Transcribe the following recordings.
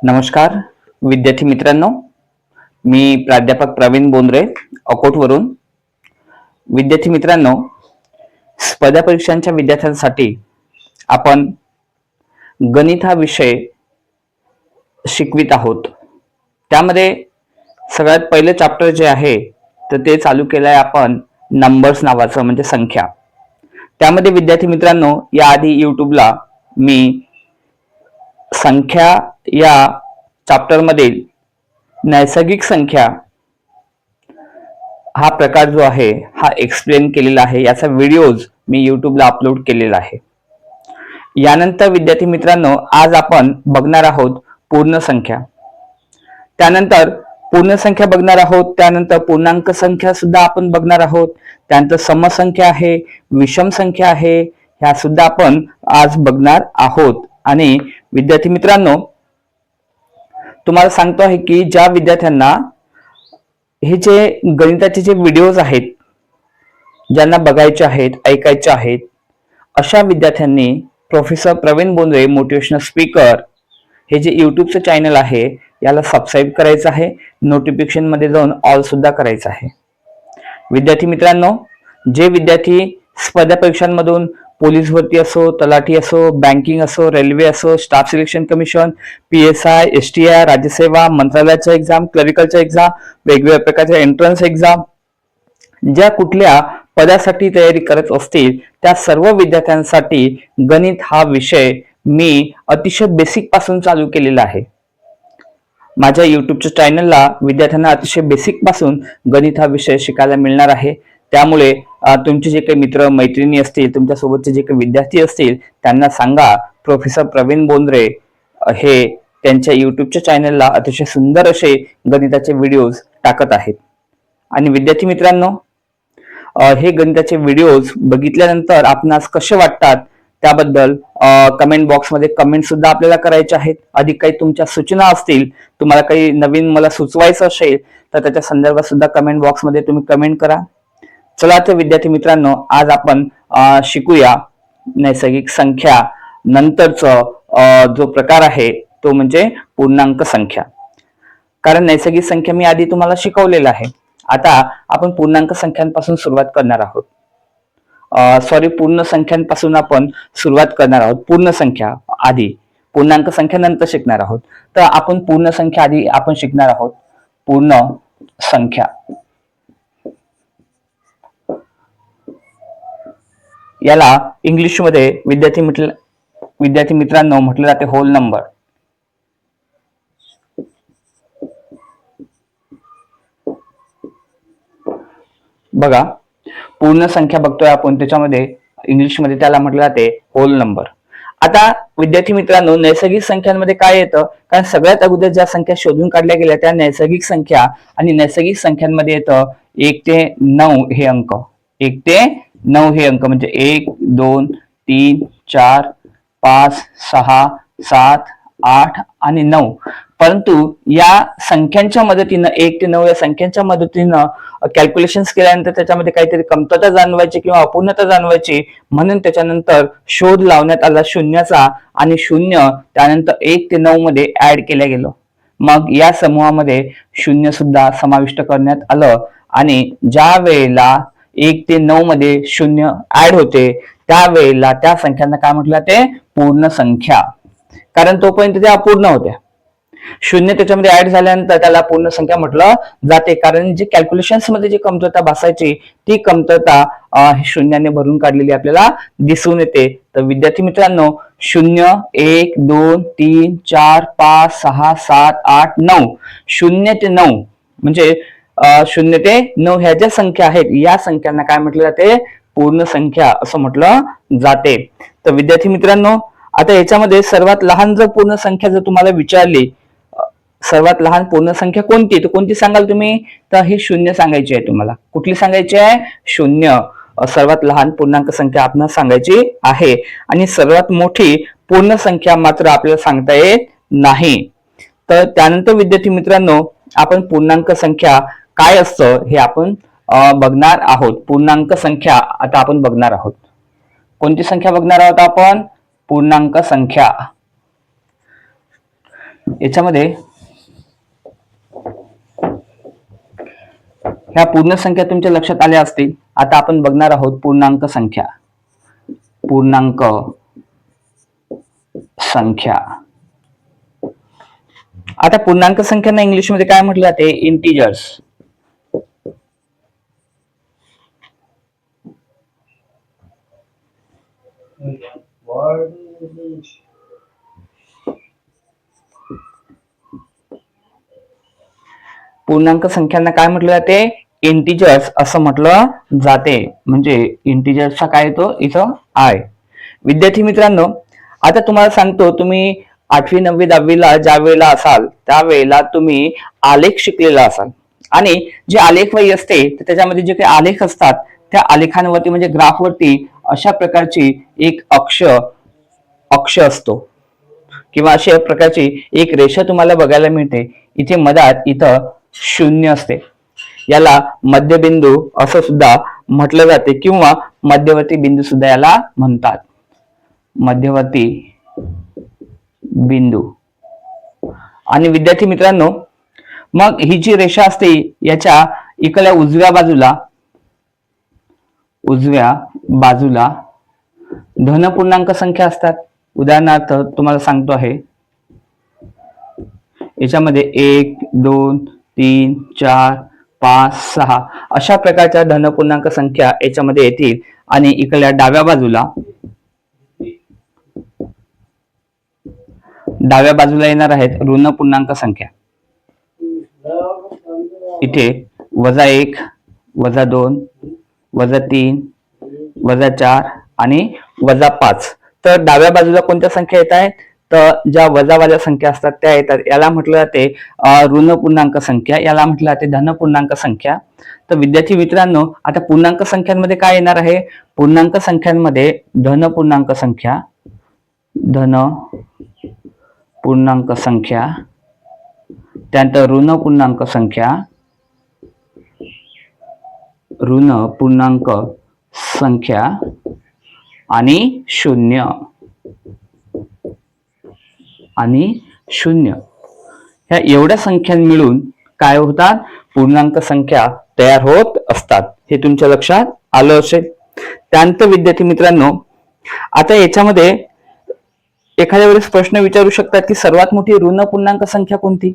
नमस्कार विद्यार्थी मित्रांनो, मी प्राध्यापक प्रवीण बोंद्रे अकोटवरून. विद्यार्थी मित्रांनो, स्पर्धा परीक्षांच्या विद्यार्थ्यांसाठी आपण गणित हा विषय शिकवित आहोत. त्यामध्ये सगळ्यात पहिले चॅप्टर जे आहे तर ते चालू केलं आहे आपण नंबर्स नावाचं, म्हणजे संख्या. त्यामध्ये विद्यार्थी मित्रांनो, याआधी यूट्यूबला मी संख्या या चॅप्टर मधील नैसर्गिक संख्या हा प्रकार जो आहे हा एक्सप्लेन केलेला आहे. याचा व्हिडिओज मी यूट्यूबला अपलोड केलेला आहे. यानंतर विद्यार्थी मित्रांनो, आज आपण बघणार आहोत पूर्ण संख्या. त्यानंतर पूर्ण संख्या बघणार आहोत. त्यानंतर पूर्णांक संख्या सुद्धा आपण बघणार आहोत. त्यानंतर समसंख्या आहे, विषम संख्या आहे, ह्या सुद्धा आपण आज बघणार आहोत. आणि विद्यार्थी मित्रांनो, तुम्हाला सांगतो आहे की ज्या विद्यार्थ्यांना हे जे गणिताचे जे व्हिडिओज आहेत, ज्यांना बघायचे आहेत, ऐकायचे आहेत, अशा विद्यार्थ्यांनी professor Praveen Bondre motivational speaker हे जे यूट्यूबचं चॅनल आहे याला सबस्क्राईब करायचं आहे. नोटिफिकेशन मध्ये जाऊन ऑल सुद्धा करायचं आहे. विद्यार्थी मित्रांनो, जे विद्यार्थी स्पर्धा परीक्षांमधून पोलीस भरती असो, तलाठी असो, बँकिंग असो, रेल्वे असो, staff selection commission, PSI, STI, राज्यसेवा, मंत्रालयाच्या एक्झाम, क्लरिकलच्या एक्झाम, वेगवेगळ्या प्रकारच्या एंट्रन्स एक्झाम, ज्या कुठल्या पदासाठी तयारी करत असतील त्या सर्व विद्यार्थ्यांसाठी गणित हा विषय मी अतिशय बेसिक पासून चालू केलेला आहे. माझ्या युट्यूबच्या चॅनलला विद्यार्थ्यांना अतिशय बेसिक पासून गणित हा विषय शिकायला मिळणार आहे. त्यामुळे तुमचे जे काही मित्र मैत्रिणी असतील, तुमच्या सोबतचे जे काही विद्यार्थी असतील, त्यांना सांगा प्रोफेसर प्रवीण बोंद्रे हे त्यांच्या युट्यूबच्या चॅनलला अतिशय सुंदर असे गणिताचे व्हिडिओज टाकत आहेत. आणि विद्यार्थी मित्रांनो, हे गणिताचे व्हिडिओज बघितल्यानंतर आपणास कसे वाटतात त्याबद्दल कमेंट बॉक्समध्ये कमेंट सुद्धा आपल्याला करायचे आहेत. अधिक काही तुमच्या सूचना असतील, तुम्हाला काही नवीन मला सुचवायचं असेल तर त्याच्या संदर्भात सुद्धा कमेंट बॉक्समध्ये तुम्ही कमेंट करा. चला तर विद्यार्थी मित्रांनो, आज आपण शिकूया नैसर्गिक संख्या नंतरचा जो प्रकार आहे तो म्हणजे पूर्णांक संख्या. कारण नैसर्गिक संख्या मी आधी तुम्हाला शिकवलेला आहे. आता आपण पूर्णांक संख्यांपासून सुरुवात करणार आहोत. पूर्ण संख्यांपासून आपण सुरुवात करणार आहोत. पूर्ण संख्या आधी, पूर्णांक संख्या नंतर शिकणार आहोत. तर आपण पूर्ण संख्या आधी आपण शिकणार आहोत. पूर्ण संख्या याला इंग्लिश मध्ये विद्यार्थी मित्रांनो म्हटलं जाते होल नंबर. बघा, पूर्ण संख्या बघतोय आपण, त्याच्यामध्ये इंग्लिश मध्ये त्याला म्हटलं जाते होल नंबर. आता विद्यार्थी मित्रांनो, नैसर्गिक संख्यांमध्ये काय येतं? कारण सगळ्यात अगोदर ज्या संख्या शोधून काढल्या गेल्या त्या नैसर्गिक संख्या, आणि नैसर्गिक संख्यांमध्ये येतं 1 ते 9 हे अंक. 1 ते 9 हे अंक म्हणजे 1, 2, 3, 4, 5, 6, 7, 8 आणि 9. परंतु या संख्यांच्या मदतीनं 1 ते 9 या संख्यांच्या मदतीनं कॅल्क्युलेशन्स केल्यानंतर त्याच्यामध्ये काहीतरी कमतरता जाणवायची किंवा अपूर्णता जाणवायची, म्हणून त्याच्यानंतर शोध लावण्यात आला शून्याचा, आणि शून्य त्यानंतर 1 ते 9 मध्ये ऍड केलं गेलं. मग या समूहामध्ये शून्य सुद्धा समाविष्ट करण्यात आलं, आणि ज्या वेळेला 1 ते 9 मध्ये शून्य ऍड होते त्यावेळेला त्या संख्यांना काय म्हटलं ते पूर्ण संख्या. कारण तोपर्यंत त्या अपूर्ण होत्या. शून्य त्याच्यामध्ये ऍड झाल्यानंतर त्याला पूर्ण संख्या म्हटलं जाते. कारण जे कॅल्क्युलेशन्स मध्ये जी कमतरता भासायची ती कमतरता शून्याने भरून काढलेली आपल्याला दिसून येते. तर विद्यार्थी मित्रांनो, 0, 1, 2, 3, 4, 5, 6, 7, 8, 9, 0 ते 9 म्हणजे 0 ते 9 ह्या ज्या संख्या आहेत या संख्यांना काय म्हटलं जाते? पूर्ण संख्या असं म्हटलं जाते. तर विद्यार्थी मित्रांनो, आता याच्यामध्ये सर्वात लहान जर पूर्ण संख्या जर तुम्हाला विचारली, सर्वात लहान पूर्ण संख्या कोणती, तर कोणती सांगाल तुम्ही? तर ही 0 सांगायची आहे तुम्हाला. कुठली सांगायची आहे? 0 सर्वात लहान पूर्णांक संख्या आपल्याला सांगायची आहे. आणि सर्वात मोठी पूर्ण संख्या मात्र आपल्याला सांगता येत नाही. तर त्यानंतर विद्यार्थी मित्रांनो, आपण पूर्णांक संख्या काय असतं हे आपण बघणार आहोत. पूर्णांक संख्या आता आपण बघणार आहोत. कोणती संख्या बघणार आहोत आपण? पूर्णांक संख्या. याच्यामध्ये ह्या पूर्ण संख्या तुमच्या लक्षात आल्या असतील. आता आपण बघणार आहोत पूर्णांक संख्या. पूर्णांक संख्या. आता पूर्णांक संख्यांना इंग्लिश मध्ये काय म्हटलं जाते? इंटिजर्स. पूर्णांक संख्यांना काय म्हटलं जाते? इंटिजर्स असं म्हटलं जाते. म्हणजे इंटिजर्सचा काय येतो इथं? आय. विद्यार्थी मित्रांनो, आता तुम्हाला सांगतो, तुम्ही 8वी 9वी 10वीला ज्या वेळेला असाल त्यावेळेला तुम्ही आलेख शिकलेला असाल आणि जे आलेख वही असते त्याच्यामध्ये जे काही आलेख असतात त्या आलेखांवरती म्हणजे ग्राफवरती अशा प्रकारची एक अक्ष असतो किंवा अशा प्रकारची एक रेषा तुम्हाला बघायला मिळते. इथे मधात इथं शून्य असते. याला मध्यबिंदू असं सुद्धा म्हटलं जाते किंवा मध्यवर्ती बिंदू सुद्धा याला म्हणतात. मध्यवर्ती बिंदू. आणि विद्यार्थी मित्रांनो, मग ही जी रेषा असते याच्या इकडल्या उजव्या बाजूला धन पूर्णांक संख्या असतात. उदाहरणार्थ तुम्हाला सांगतो आहे, याच्यामध्ये 1 2 3 4 5 6 अशा प्रकारच्या धन पूर्णांक संख्या याच्यामध्ये येतील. आणि इकडल्या डाव्या बाजूला येणार आहेत ऋण पूर्णांक संख्या. इथे -1 -2 -3 -4 आणि -5. तर डाव्या बाजूला कोणत्या संख्या येत आहेत? तर ज्या वजावाल्या संख्या असतात त्या येतात. याला म्हटलं जाते ऋण पूर्णांक संख्या, याला म्हटलं जाते धन पूर्णांक संख्या. तर विद्यार्थी मित्रांनो, आता पूर्णांक संख्यांमध्ये काय येणार आहे? पूर्णांक संख्यांमध्ये धन पूर्णांक संख्या, त्यानंतर ऋण पूर्णांक संख्या आणि शून्य. ह्या एवढ्या संख्या मिळून काय होतात? पूर्णांक संख्या तयार होत असतात. हे तुमच्या लक्षात आलं असेल. त्यानंतर विद्यार्थी मित्रांनो, आता याच्यामध्ये एखाद्या वेळेस प्रश्न विचारू शकतात की सर्वात मोठी ऋण पूर्णांक संख्या कोणती?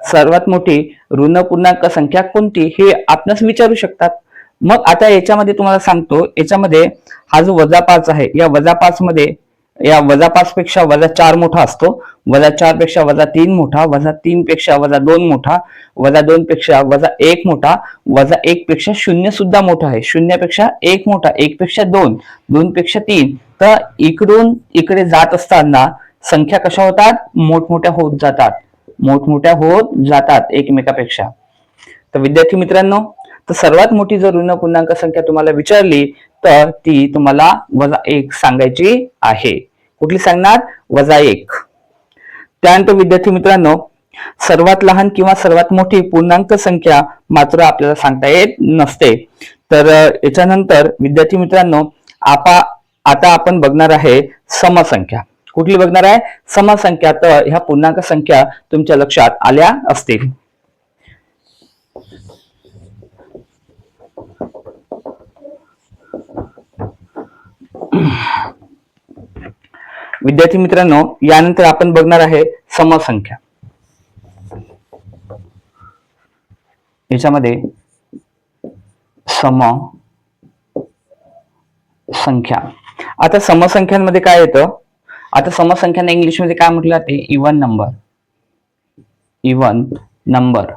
सर्वात मोठी ऋण पूर्णांक संख्या कोणती हे आपणच विचारू शकतात. मग आता याच्यामध्ये तुम्हाला सांगतो, याच्यामध्ये हा जो -5 आहे, या -5 पेक्षा -4 मोठा असतो, -4 पेक्षा -3 मोठा, -3 पेक्षा -2 मोठा, -2 पेक्षा -1 मोठा, -1 पेक्षा 0 सुद्धा मोठा आहे, 0 पेक्षा 1 मोठा, 1 पेक्षा 2, 2 पेक्षा 3. तर इकडून इकडे जात असताना संख्या कशा होतात? मोठमोठ्या होत जातात एकमेकापेक्षा. तर विद्यार्थी मित्रांनो, तर सर्वात मोठी जर ऋण पूर्णांक संख्या तुम्हाला विचारली तर ती तुम्हाला -1 सांगायची आहे. कुठली सांगणार? -1. त्यानंतर विद्यार्थी मित्रांनो, सर्वात लहान किंवा सर्वात मोठी पूर्णांक संख्या मात्र आपल्याला सांगता येत नसते. तर याच्यानंतर विद्यार्थी मित्रांनो, आता आपण बघणार आहे समसंख्या. कुठली बघणार आहे? समसंख्या. तर ह्या पूर्णांक संख्या तुमच्या लक्षात आल्या असतील. विद्यार्थी मित्रांनो, यानंतर आपण बघणार आहे समसंख्या. याच्यामध्ये समसंख्या. आता समसंख्यांमध्ये काय येतं? आता समसंख्यांना इंग्लिश मध्ये काय म्हटलं जाते? Even number.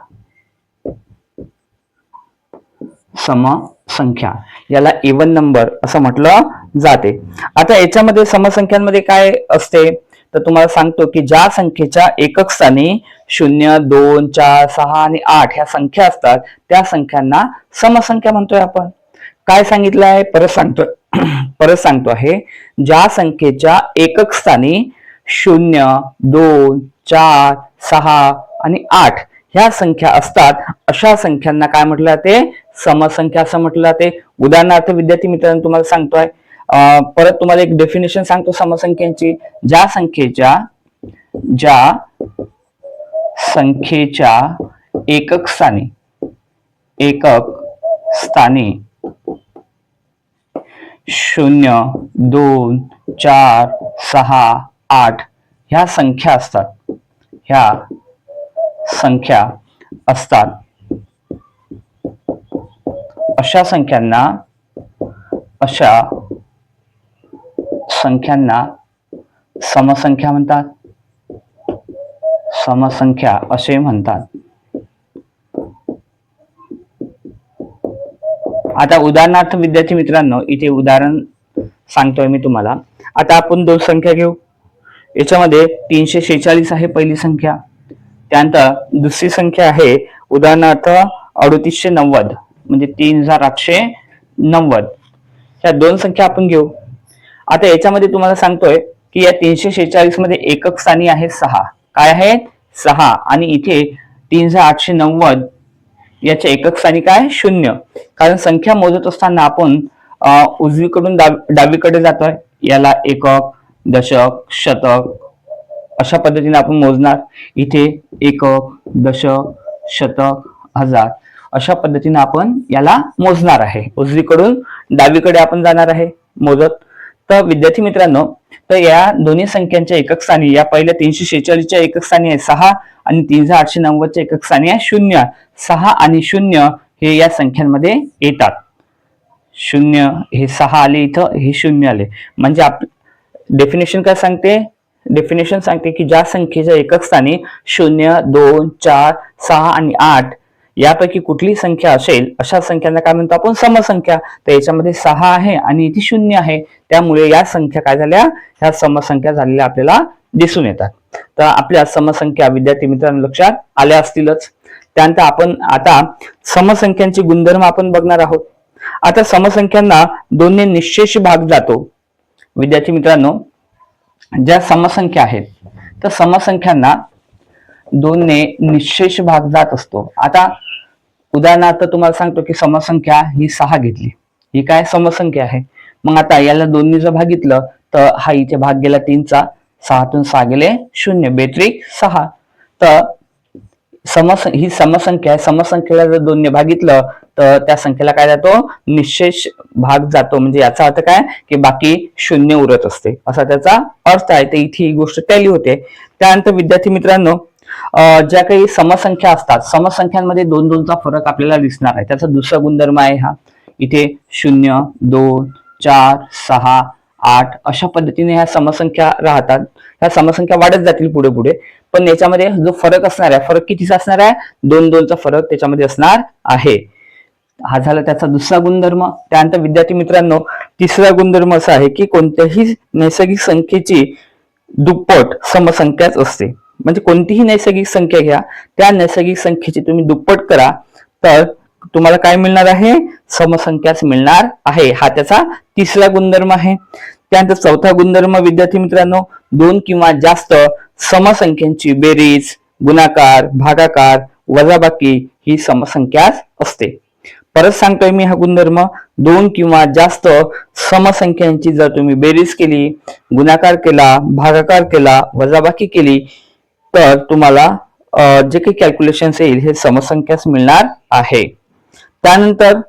समसंख्या, याला इवन नंबर असं म्हटलं जाते. आता याच्यामध्ये समसंख्यांमध्ये काय असते तर तुम्हाला सांगतो की ज्या संख्येच्या एकक स्थानी 0, 2, 4, 6 आणि 8 ह्या संख्या असतात त्या संख्यांना समसंख्या म्हणतोय आपण. काय सांगितलं आहे? परत सांगतो आहे, ज्या संख्येच्या एकक स्थानी 0, 2, 4, 6 आणि 8 ह्या संख्या असतात अशा संख्यांना काय म्हटलं जाते? समसंख्या असं म्हटलं जाते. उदाहरणार्थ विद्यार्थी मित्रांनो तुम्हाला सांगतोय, परत तुम्हाला एक डेफिनेशन सांगतो समसंख्यांची. ज्या संख्येच्या ज्या संख्येच्या एकक स्थानी 0, 2, 4, 6, 8 ह्या संख्या असतात अशा संख्यांना समसंख्या म्हणतात, समसंख्या असे म्हणतात. आता उदाहरणार्थ विद्यार्थी मित्रांनो, इथे उदाहरण सांगतोय मी तुम्हाला. आता आपण दोन संख्या घेऊ. याच्यामध्ये 346 आहे पहिली संख्या, त्यानंतर दुसरी संख्या आहे उदाहरणार्थ 3890 म्हणजे 3890. या दोन संख्या आपण घेऊ. आता याच्यामध्ये तुम्हाला सांगतोय की या 346 मध्ये एकक स्थानी आहे 6. काय आहेत? 6. आणि इथे 3890 याच्या एकक स्थानी काय? 0. कारण संख्या मोजत असताना आपण उजवीकडून डावीकडे जातोय. याला एकक, दशक, शतक अशा पद्धतीने आपण मोजणार. इथे एकक, दशक, शतक, हजार अशा पद्धतीने आपण याला मोजणार आहे. उजवीकडून डावीकडे आपण जाणार आहे मोजत. तर विद्यार्थी मित्रांनो, तर या दोन्ही संख्यांच्या एकक स्थानी, या पहिल्या 346 च्या एकक स्थानी आहे 6 आणि 3890 च्या एकक स्थानी आहे 0. 6 आणि 0 हे या संख्यांमध्ये येतात. 0 हे 6 आले, इथं हे 0 आले. म्हणजे डेफिनेशन काय सांगते? डेफिनेशन सांगते की ज्या संख्येच्या एकक स्थानी 0, 2, 4, 6 आणि 8 यापैकी कुठली संख्या असेल अशा संख्यांना काय म्हणतो आपण? समसंख्या. तर याच्यामध्ये 6 आहे आणि इथे 0 आहे, त्यामुळे या संख्या काय झाल्या? ह्या समसंख्या झालेल्या आपल्याला दिसून येतात. तर आपल्या समसंख्या विद्यार्थी मित्रांनो लक्षात आल्या असतीलच. त्यानंतर आपण आता समसंख्यांचे गुणधर्म आपण बघणार आहोत. आता समसंख्यांना दोनने निश्चेष भाग जातो. विद्यार्थी मित्रांनो, ज्या समसंख्या आहेत तर समसंख्यांना दोनने निश्चेष भाग जात असतो. आता उदाहरणार्थ तुम्हाला सांगतो की समसंख्या ही 6 घेतली, ही काय समसंख्या आहे. मग आता याला दोन्ही जर भागितलं तर हा इथे भाग गेला 3चा, 6तून 6 गेले 0, बेत्रिक 6. तर ही समसंख्या आहे. समसंख्येला जर दोनने भागितलं तर त्या संख्येला काय जातो? निश्चेष भाग जातो. म्हणजे याचा अर्थ काय की बाकी 0 उरत असते असा त्याचा अर्थ आहे. तर इथे ही गोष्ट टॅली होते. त्यानंतर विद्यार्थी मित्रांनो, ज्या काही समसंख्या असतात, समसंख्यांमध्ये 2-2चा फरक आपल्याला दिसणार आहे. त्याचा दुसरा गुणधर्म आहे हा. इथे 0, 2, 4, 6, 8 अशा पद्धतीने ह्या समसंख्या राहतात. ह्या समसंख्या वाढत जातील पुढे पुढे, पण याच्यामध्ये जो फरक असणार आहे, फरक कितीचा असणार आहे? 2-2चा फरक त्याच्यामध्ये असणार आहे. हा झाला त्याचा दुसरा गुणधर्म. त्यानंतर विद्यार्थी मित्रांनो, तिसरा गुणधर्म असा आहे की कोणत्याही नैसर्गिक संख्येची दुप्पट समसंख्याच असते. म्हणजे कोणतीही नैसर्गिक संख्या घ्या, त्या नैसर्गिक संख्येची तुम्ही दुप्पट करा तर तुम्हाला काय मिळणार आहे? समसंख्याच मिळणार आहे. हा त्याचा तिसरा गुणधर्म आहे. त्यानंतर चौथा गुणधर्म विद्यार्थी मित्रांनो, 2 किंवा जास्त समसंख्यांची बेरीज, गुणाकार, भागाकार, वजाबाकी ही समसंख्याच असते. परत सांगतोय मी हा गुणधर्म, 2 किंवा जास्त समसंख्यांची जर तुम्ही बेरीज केली, गुणाकार केला, भागाकार केला, वजाबाकी केली तर तुम्हाला जे काही कॅल्क्युलेशन येईल हे समसंख्याच मिळणार आहे. त्यानंतर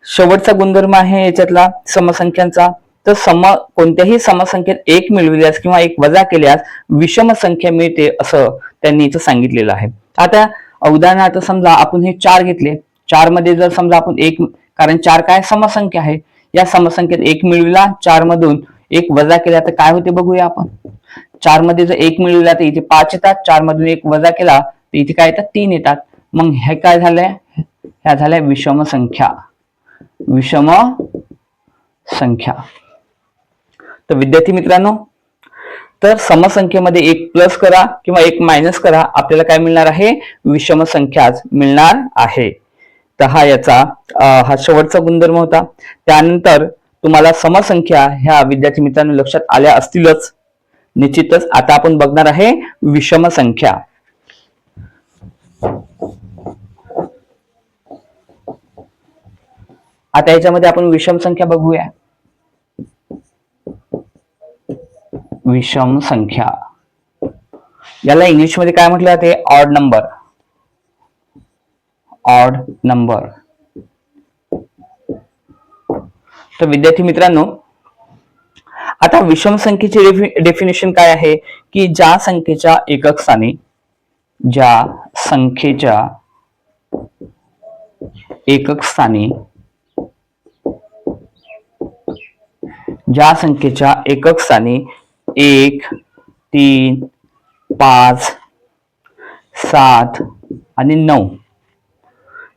शेवटचा गुणधर्म आहे याच्यातला समसंख्यांचा, तर कोणत्याही समसंख्येत 1 मिळविल्यास किंवा 1 वजा केल्यास विषम संख्या मिळते असं त्यांनी इथं सांगितलेलं आहे. आता उदाहरणार्थ समजा आपण हे 4 घेतले, 4 मध्ये जर समजा आपण 1, कारण 4 काय समसंख्या आहे, या समसंख्येत 1 मिळविला, 4 मधून 1 वजा केला तर काय होते बघूया आपण. 4 मध्ये जर 1 मिळविला तर इथे 5 येतात, 4 मधून 1 वजा केला तर इथे काय येतात? 3 येतात. मग हे काय झालंय? ह्या झाल्या विषम संख्या. विषम संख्या. तर विद्यार्थी मित्रांनो, तर समसंख्येमध्ये 1 प्लस करा किंवा 1 मायनस करा, आपल्याला काय मिळणार आहे? विषम संख्याच मिळणार आहे. तर हा याचा हा शेवटचा गुणधर्म होता. त्यानंतर तुम्हाला समसंख्या ह्या विद्यार्थी मित्रांनो लक्षात आल्या असतीलच निश्चितच. आता आपण बघणार आहे विषम संख्या. आता याच्यामध्ये आपण विषम संख्या बघूया. विषम संख्या याला इंग्लिशमध्ये काय म्हटलं जाते? Odd number. Odd number. तर विद्यार्थी मित्रांनो, आता विषम संख्येची डेफिनेशन काय आहे की ज्या संख्येच्या एकक स्थानी एकक स्थानी ज्या संख्येच्या एकक स्थानी 1, 3, 5, 7 आणि 9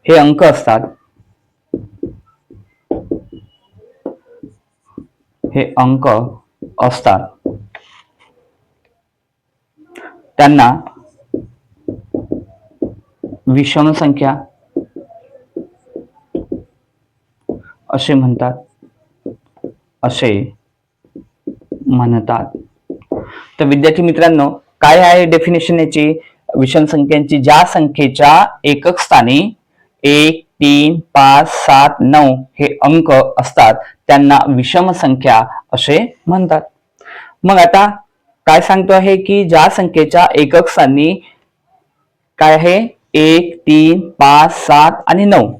हे अंक असतात, त्यांना विषम संख्या असे म्हणतात. तर विद्यार्थी मित्रांनो, काय आहे डेफिनेशन याची? विषम संख्यांची ज्या संख्येच्या एकक स्थानी 1, 3, 5, 7, 9 हे अंक असतात त्यांना विषम संख्या असे म्हणतात. मग आता काय सांगतो आहे की ज्या संख्येच्या एकक स्थानी काय आहे? 1, 3, 5, 7 आणि 9.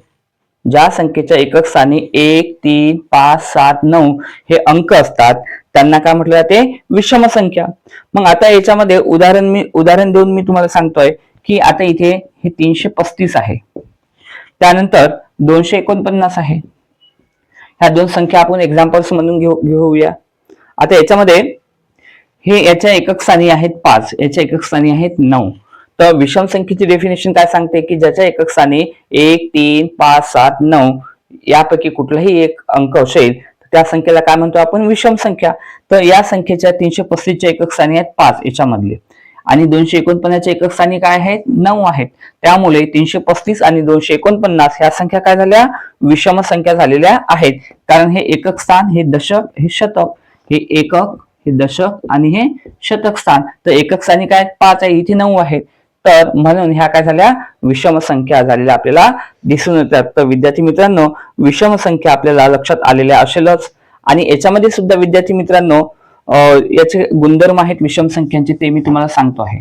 ज्या संख्येच्या एकक स्थानी 1, 3, 5, 7, 9 हे अंक असतात त्यांना काय म्हटलं जाते? विषम संख्या. मग आता याच्यामध्ये उदाहरण देऊन मी तुम्हाला सांगतोय की आता इथे हे 335 आहे, त्यानंतर 249 आहे. ह्या दोन संख्या आपण एक्झाम्पल्स म्हणून घेऊया. आता याच्यामध्ये हे याच्या एकक स्थानी आहेत 5, याच्या एकक स्थानी आहेत 9. तर विषम संख्येची डेफिनेशन काय सांगते की ज्याच्या एकक स्थानी 1, 3, 5, 7, 9 यापैकी कुठलाही एक अंक असेल तर त्या संख्येला काय म्हणतो आपण? विषम संख्या. तर या संख्येच्या 335 च्या एकक स्थानी आहेत 5 याच्यामधले, आणि 249 च्या एकक स्थानी काय आहेत? 9 आहेत. त्यामुळे 335 आणि 249 ह्या संख्या काय झाल्या? विषम संख्या झालेल्या आहेत. कारण हे एकक स्थान, हे दशक, हे शतक, हे एकक, हे दशक आणि हे शतक स्थान. तर एकक स्थानी काय 5 आहे, इथे 9 आहेत. तर म्हणून ह्या काय झाल्या? विषम संख्या झालेल्या आपल्याला दिसून येतात. तर विद्यार्थी मित्रांनो, विषम संख्या आपल्याला लक्षात आलेल्या असेलच. आणि याच्यामध्ये सुद्धा विद्यार्थी मित्रांनो याचे गुणधर्म आहेत विषम संख्यांचे, ते मी तुम्हाला सांगतो आहे.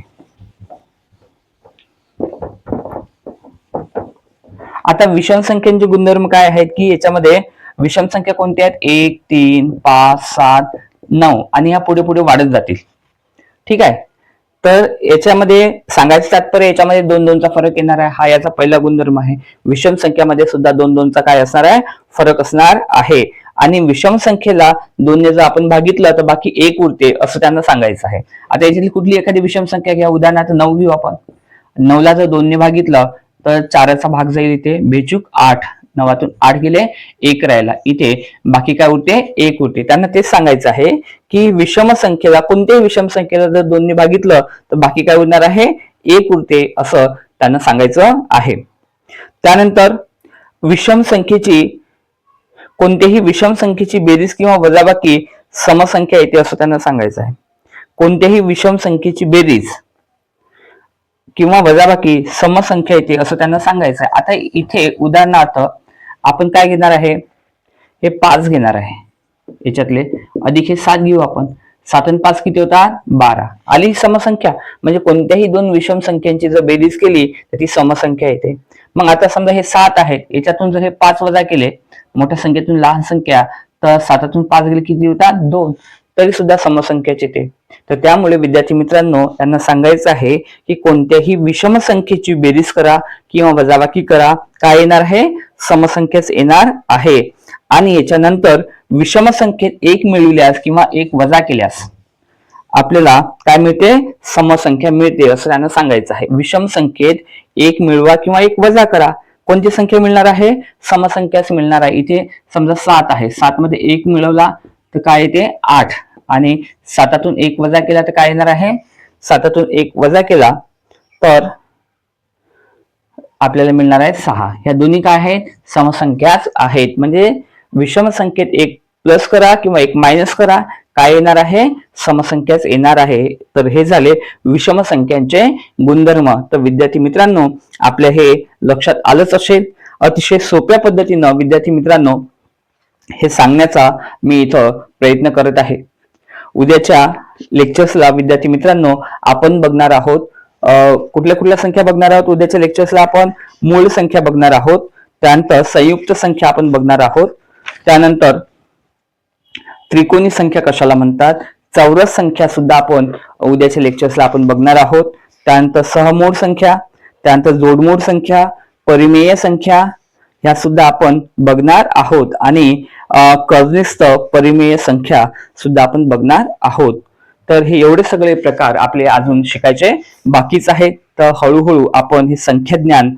आता विषम संख्यांचे गुणधर्म काय आहेत की याच्यामध्ये विषम संख्या कोणत्या आहेत? 1, 3, 5, 7, 9 आणि ह्या पुढे पुढे वाढत जातील. ठीक आहे. तर याच्यामध्ये सांगायचं तात्पर्य याच्यामध्ये 2-2चा फरक येणार आहे, हा याचा पहिला गुणधर्म आहे. विषम संख्यामध्ये सुद्धा 2-2चा काय असणार आहे? फरक असणार आहे. आणि विषम संख्येला 2 ने जर आपण भागितलं तर बाकी 1 उरते असं त्यांना सांगायचं आहे. आता याच्यातली कुठली एखादी विषम संख्या घ्या, उदाहरणार्थ 9 घेऊ आपण. 9ला जर 2 ने भागितलं तर 4चा भाग जाईल इथे, बेचूक 8, 9तून 8 गेले, 1 राहिला, इथे बाकी काय उरते? 1 उरते. त्यांना तेच सांगायचं आहे की विषम संख्येला, कोणत्याही विषम संख्येला जर 2 ने भागितलं तर बाकी काय उरणार आहे? 1 उरते असं त्यांना सांगायचं आहे. त्यानंतर विषम संख्येची, कोणत्याही विषम संख्येची बेरीज किंवा वजाबाकी समसंख्या येते असं त्यांना सांगायचं आहे. कोणत्याही विषम संख्येची बेरीज किंवा वजाबाकी समसंख्या येते असं त्यांना सांगायचं आहे. आता इथे उदाहरणार्थ आपण काय घेणार आहे? हे 5 घेणार आहे, याच्यातले अधिक हे 7 घेऊ आपण. 7 आणि 5 किती होतात? 12. आली समसंख्या. म्हणजे कोणत्याही दोन विषम संख्यांची जर बेरीज केली तर ती समसंख्या येते. मग आता समजा हे 7 आहेत, याच्यातून जर हे 5 वजा केले, मोठ्या संख्येतून लहान संख्या, तर 7तून 5 गेले किती होतात? 2. तरी सुद्धा समसंख्याच येते. तर त्यामुळे विद्यार्थी मित्रांनो, त्यांना सांगायचं आहे की कोणत्याही विषम संख्येची बेरीज करा किंवा वजाबाकी करा, काय येणार आहे? समसंख्याच येणार आहे. आणि याच्यानंतर विषम संख्येत 1 मिळविल्यास किंवा 1 वजा केल्यास आपल्याला काय मिळते? समसंख्या मिळते असं त्यांना सांगायचं आहे. विषम संख्येत 1 मिळवा किंवा 1 वजा करा, कोणती संख्या मिळणार आहे? समसंख्याच मिळणार आहे. इथे समजा 7 आहे, 7 मध्ये 1 मिळवला तर काय येते? 8. आणि 7तून 1 वजा केला तर काय येणार आहे? 7तून 1 वजा केला तर आपल्याला मिळणार आहे 6. ह्या दोन्ही काय आहेत? समसंख्याच आहेत. म्हणजे विषम संख्येत 1 प्लस करा किंवा 1 मायनस करा, काय येणार आहे? समसंख्याच येणार आहे. तर हे झाले विषम संख्यांचे गुणधर्म. तर विद्यार्थी मित्रांनो, आपल्या हे लक्षात आलंच असेल. अतिशय सोप्या पद्धतीनं विद्यार्थी मित्रांनो हे सांगण्याचा मी इथं प्रयत्न करत आहे. उद्याच्या लेक्चर्सला विद्यार्थी मित्रांनो आपण बघणार आहोत कुठल्या कुठल्या संख्या बघणार आहोत. उद्याच्या लेक्चर्सला आपण मूळ संख्या बघणार आहोत, त्यानंतर संयुक्त संख्या आपण बघणार आहोत, त्यानंतर त्रिकोणी संख्या कशाला म्हणतात, चौरस संख्या सुद्धा आपण उद्याच्या लेक्चर्सला आपण बघणार आहोत, त्यानंतर सहमूळ संख्या, त्यानंतर जोडमूळ संख्या, परिमेय संख्या ह्या सुद्धा आपण बघणार आहोत आणि कर्निस्थ परिमेय संख्या सुद्धा आपण बघणार आहोत. तर हे एवढे सगळे प्रकार आपले अजून शिकायचे बाकीच आहेत. तर हळूहळू आपण हे संख्याज्ञान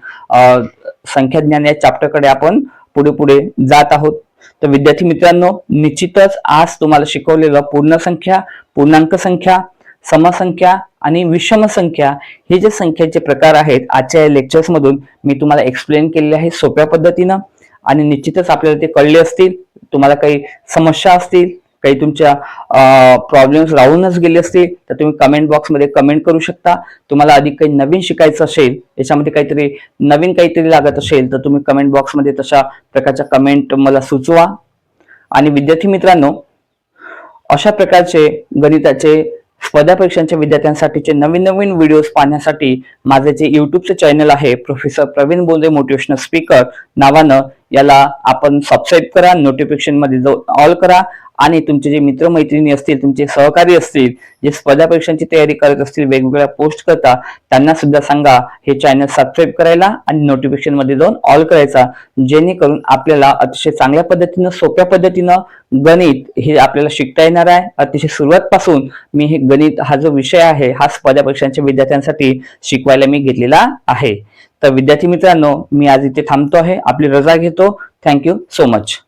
या चॅप्टरकडे आपण पुढे पुढे जात आहोत. तर विद्यार्थी मित्रांनो, निश्चितच आज तुम्हाला शिकवलेलं पूर्ण संख्या, पूर्णांक संख्या, समसंख्या आणि विषम संख्या हे जे संख्येचे प्रकार आहेत आजच्या या लेक्चर्स मधून मी तुम्हाला एक्सप्लेन केलेले आहे सोप्या पद्धतीनं आणि निश्चितच आपल्याला ते कळले असतील. तुम्हाला काही समस्या असतील, काही तुमच्या प्रॉब्लेम्स राहूनच गेले असतील तर तुम्ही कमेंट बॉक्समध्ये कमेंट करू शकता. तुम्हाला अधिक काही नवीन शिकायचं असेल, याच्यामध्ये काहीतरी नवीन काहीतरी लागत असेल तर तुम्ही कमेंट बॉक्समध्ये तशा प्रकारच्या कमेंट मला सुचवा. आणि विद्यार्थी मित्रांनो, अशा प्रकारचे गणिताचे स्पर्धा परीक्षांच्या विद्यार्थ्यांसाठीचे नवीन नवीन व्हिडिओज पाहण्यासाठी माझे जे युट्यूबचे चॅनल आहे professor Praveen Bondre motivational speaker नावानं, याला आपण सबस्क्राईब करा, नोटिफिकेशन मध्ये ऑल करा आणि तुमचे जे मित्रमैत्रिणी असतील, तुमचे सहकारी असतील, जे स्पर्धा परीक्षांची तयारी करत असतील, वेगवेगळ्या पोस्ट करता, त्यांना सुद्धा सांगा हे चॅनल सबस्क्राईब करायला आणि नोटिफिकेशन मध्ये जाऊन ऑल करायचा, जेणेकरून आपल्याला अतिशय चांगल्या पद्धतीनं, सोप्या पद्धतीनं गणित हे आपल्याला शिकता येणार आहे. अतिशय सुरुवातपासून मी हे गणित हा जो विषय आहे हा स्पर्धा परीक्षांच्या विद्यार्थ्यांसाठी शिकवायला मी घेतलेला आहे. तर विद्यार्थी मित्रांनो, मी आज इथे थांबतो आहे, आपली रजा घेतो. Thank you so much.